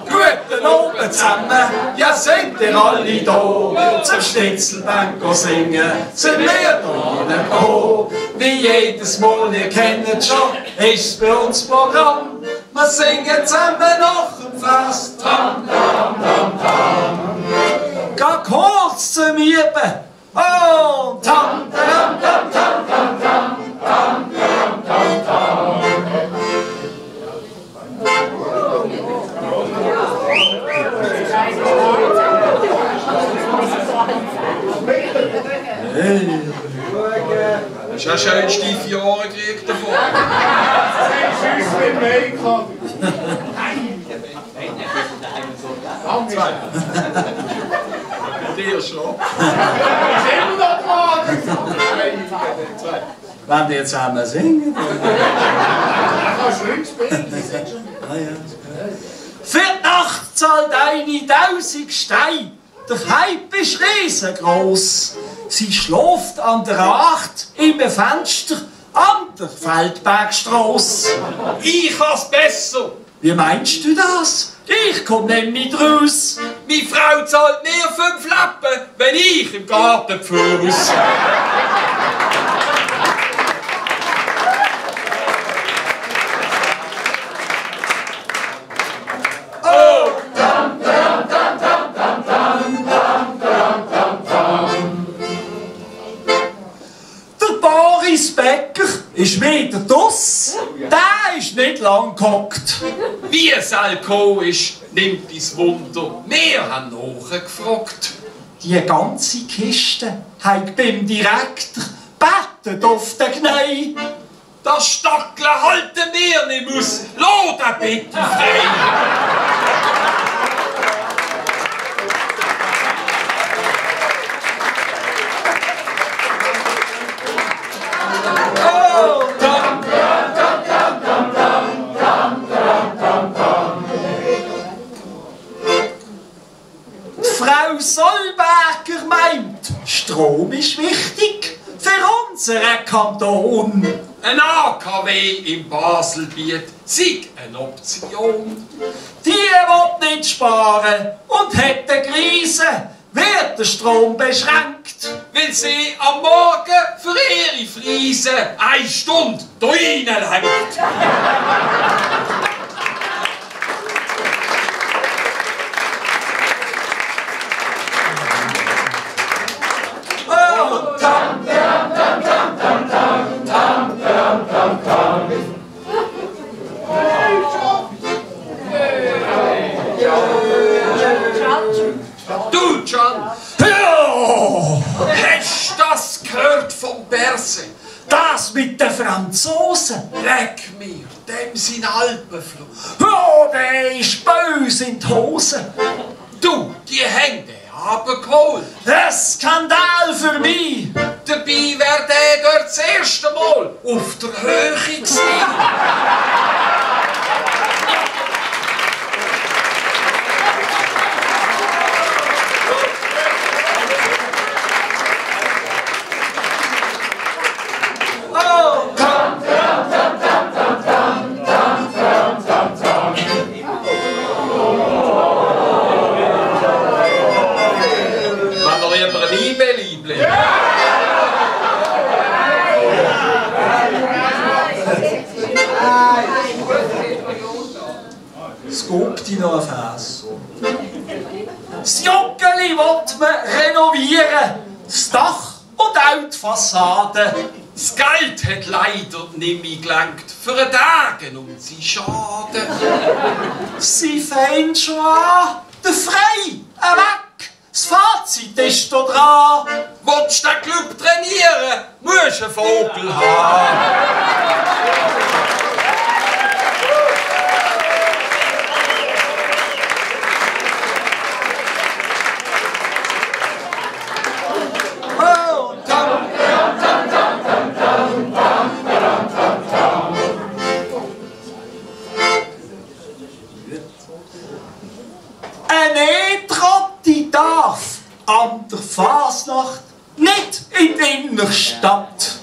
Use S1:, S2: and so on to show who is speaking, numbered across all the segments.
S1: Guten Abend zusammen, ja seid ihr alle da, zum Schnitzelbank singen, sind wir da gekommen. Wie jedes Mal, ihr kennt schon, ist bei uns Programm, wir singen zusammen nach dem Fest, tam, tam, tam, tam. Geh kurz zum Üben, oh, tam, tam, tam, tam, tam, tam, tam, tam, tam, tam. Hey.
S2: Das ist ja schön steife Jahre gekriegt davon.
S3: Tschüss mit Make-up.
S2: Zwei. Dir schon.
S3: Immer noch dran.
S1: Wenn die zusammen singen.
S3: Kannst du nicht spielen?
S1: Für die Nacht zahlt eine 1000 Steine. Der Hype ist riesengroß. Sie schläft an der Acht im Fenster an der Feldbergstrasse.
S2: Ich has besser.
S1: Wie meinst du das? Ich komm nämlich raus.
S2: Meine Frau zahlt mir 5 Lappen, wenn ich im Garten pfuss.
S1: Becker ist wieder draus. Der ist nicht lang gehockt.
S2: Wie es gekommen ist, nimmt uns Wunder. Wir haben nachgefragt.
S1: Die ganze Kiste hat beim Direktor bettet auf den Knie.
S2: Das Stackeln halten wir nicht aus. Lass den bitte frei.
S1: Frau Solberger meint, Strom ist wichtig für unseren Kanton.
S2: Ein AKW im Baselbiet sei eine Option.
S1: Die will nicht sparen und hat eine Krise, wird der Strom beschränkt.
S2: Weil sie am Morgen für ihre Fliesen 1 Stunde da reinlenkt. Du, John!
S1: Ja,
S2: Hast du das gehört vom Berse?
S1: das mit den Franzosen.
S2: Leck mir, dem sein Alpenflug.
S1: Oh, der ist böse in die Hose.
S2: Du, die Hände haben geholt.
S1: Ein Skandal für mich.
S2: Dabei wär der dort das erste Mal auf der Höhe gewesen.
S1: Es gibt noch ein Fass. Das Joggeli will man renovieren. Das Dach und auch die Fassade.
S2: Das Geld hat leider nicht mehr gelangt für einen Tag und sie Schaden.
S1: Sie fängt schon an. Der Frei, weg. Das Fazit ist da dran.
S2: Willst du den Club trainieren, musst du einen Vogel haben.
S1: Ein E-Trotti darf an der Fasnacht nicht in die Innenstadt.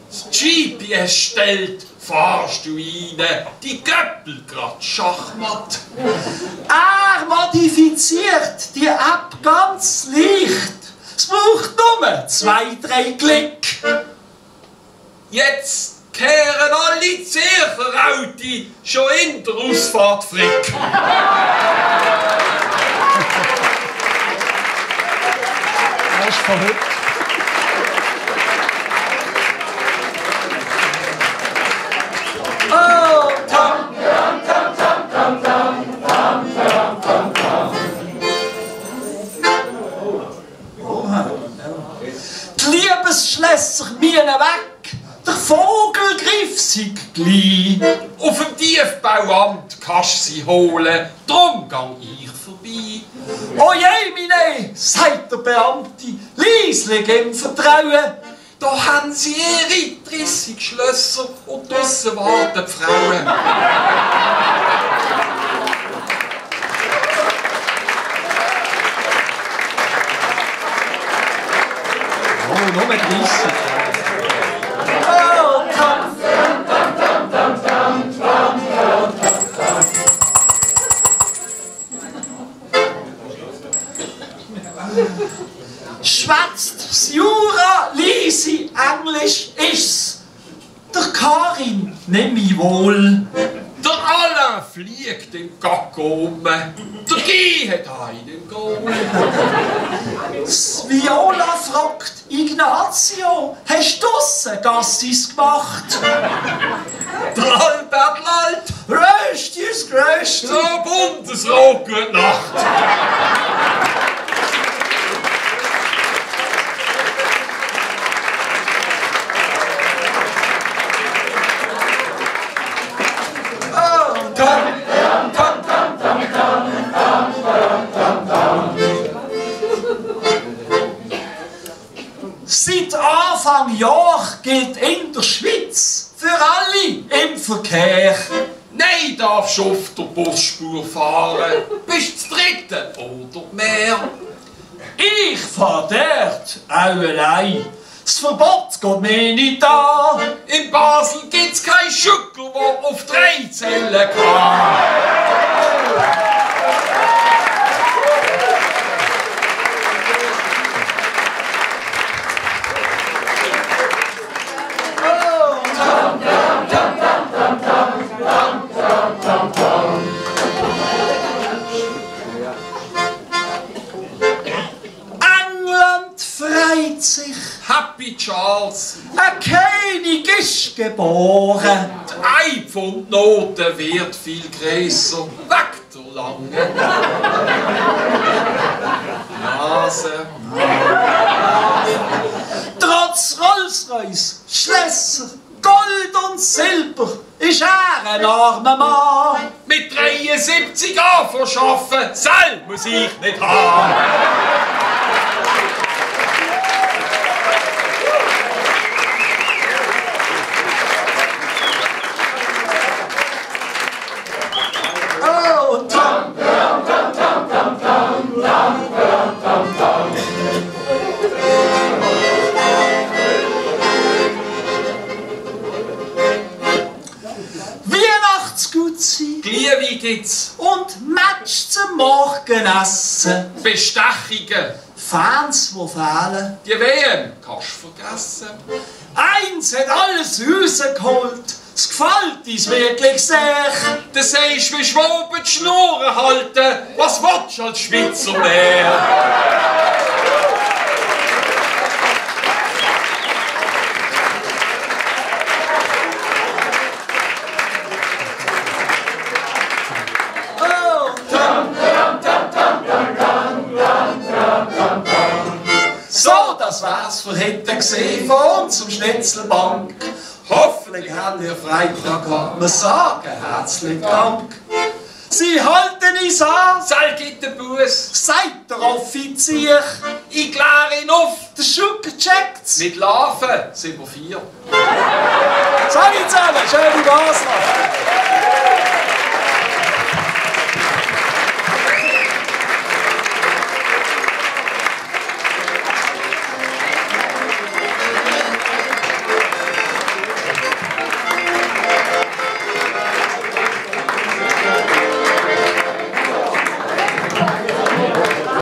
S2: Das GPS stellt, fahr kannst du rein, die Göppel grad Schachmatt.
S1: Er modifiziert die App ganz leicht. Es braucht nur 2, 3 Klick.
S2: Jetzt kehren alle Zürcher Audi schon in der Ausfahrt frick.
S1: Das ist verrückt. Oh, tam, tam, tam, tam, tam, tam, tam, tam, tam. Die Liebesschlösser mienen weg, der Vogel griff sie gleich.
S2: Auf dem Tiefbauamt kannst du sie holen, drum gang ich vorbei.
S1: Oh je, meine, sagt der Beamte, leislich im Vertrauen.
S2: Da haben sie ihre 30 Schlösser und draussen warten die Frauen.
S1: Oh, nur 30. Oh, tam, tam, tam, tam, tam, tam, tam. Schwätzt das Jura, Lisi, Englisch ist's. Der Karin nimm ich wohl.
S2: Der Alain fliegt im Gacko um, der Guy hat einen im Goal.
S1: Das Viola fragt Ignazio, hast du's Gassis gemacht?
S2: Der Albert lallt,
S1: Röstis, Röstis.
S2: so Bundesrat, gute Nacht.
S1: Seit Anfang Jahr gilt in der Schweiz für alle im Verkehr.
S2: Nein, darfst du auf der Busspur fahren, bist du Dritte oder mehr.
S1: Ich fahr dort auch allein. Das Verbot geht mir nicht an.
S2: In Basel gibt's kein Schückel, der auf 3 zählen kann.
S1: England freut sich.
S2: Happy Charles,
S1: Ein König ist geboren.
S2: die Pfundnote wird viel grösser, weg der lange Nase.
S1: Trotz Rolls-Royce, Schlösser, Gold und Silber ist er ein armer Mann.
S2: Mit 73 anfangen arbeiten, sel muss ich nicht haben.
S1: Oh, tam, tam, tam, tam, tam, tam, tam, tam, tam. Weihnachtsgutsein
S2: Glühwein gibt's,
S1: und Match zum Morgenessen.
S2: Bestechungen,
S1: Fans, die fehlen.
S2: die WM kannst du vergessen.
S1: Eins hat alles rausgeholt. Es gefällt uns wirklich sehr.
S2: Du sagst, wie Schwaben die Schnurren halten, was willst du als Schweizer mehr?
S1: Oh, tam, tam, tam, tam, tam, tam, tam, tam, tam. So, das war's für heute gesehen von uns zum Schnitzelbank. Hoffentlich habt ihr Freitag gehabt. Wir sagen herzlichen Dank. Sie halten uns an,
S2: Sel gibt den Bus,
S1: seid der Offizier.
S2: ich kläre ihn auf.
S1: Der Schucker checkt's.
S2: Mit Larven sind wir 4.
S1: Sag zusammen, schöne Woche.